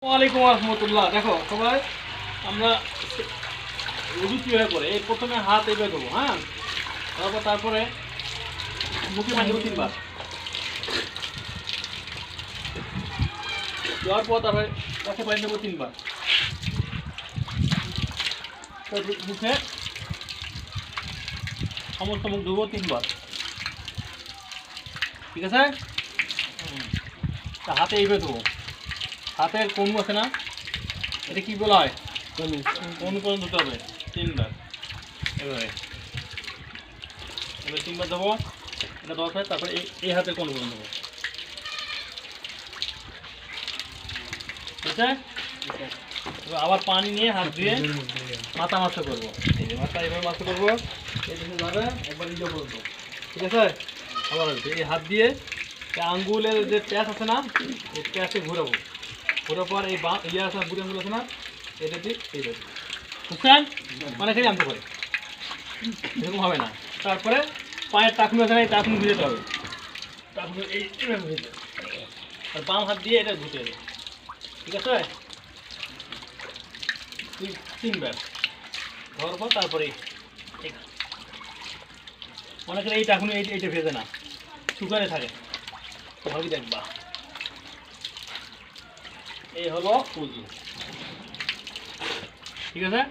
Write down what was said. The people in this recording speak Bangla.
ওয়ালাইকুম রহমতুল্লাহ। দেখো সবাই আমরা রুজু কীভাবে করে, এই প্রথমে হাত এইভাবে দেবো, হ্যাঁ, তারপরে মুখে পানি দেবো 3 বার, দেওয়ার পর তারপরে মুখে পানি দেবো 3 বার, মুখে সমস্ত মুখ ধুবো 3 বার, ঠিক আছে। তা হাতে এইভাবে দেবো, হাতের কনু আছে না, এটা কি বলা হয়, কনু পর্যন্ত ধুতে হবে 3 বার, এভাবে 3 বার দেবো, এটা দেওয়া হয়। তারপরে এই হাতের কনু পর্যন্ত দেবো, ঠিক আছে। এবার আবার পানি নিয়ে হাত দিয়ে মাথা মাছটা করবো, এই যে মাথা এইভাবে মাছটা করবো, এই দিকে যাবে একবার নিজে পর্যন্ত, ঠিক আছে। আবার এই হাত দিয়ে আঙ্গুলের যে প্যাঁচ আছে না, এই প্যাঁচে ঘুরাবো, ঘুরার পর এই ইয়ে আছে না, বুড়ি আঙ্গুল আছে না, এটা দিয়ে এইটা বুঝছেন, মানে খেলে আনতে পারে, এরকম হবে না। তারপরে পায়ের টাকুন আছে না, এই টাকুন ঘুরে যেতে হবে, টাকুন এইভাবে ঘুরতে, আর বাম হাত দিয়ে এটা ঘুরতে হবে, ঠিক আছে। 3 বার ধরার পর তারপরে অনেকের এই টাকুন এইটা ভেজে না, শুকানে থাকে, ভাবি দেখবা। এই হলো উজু, ঠিক আছে।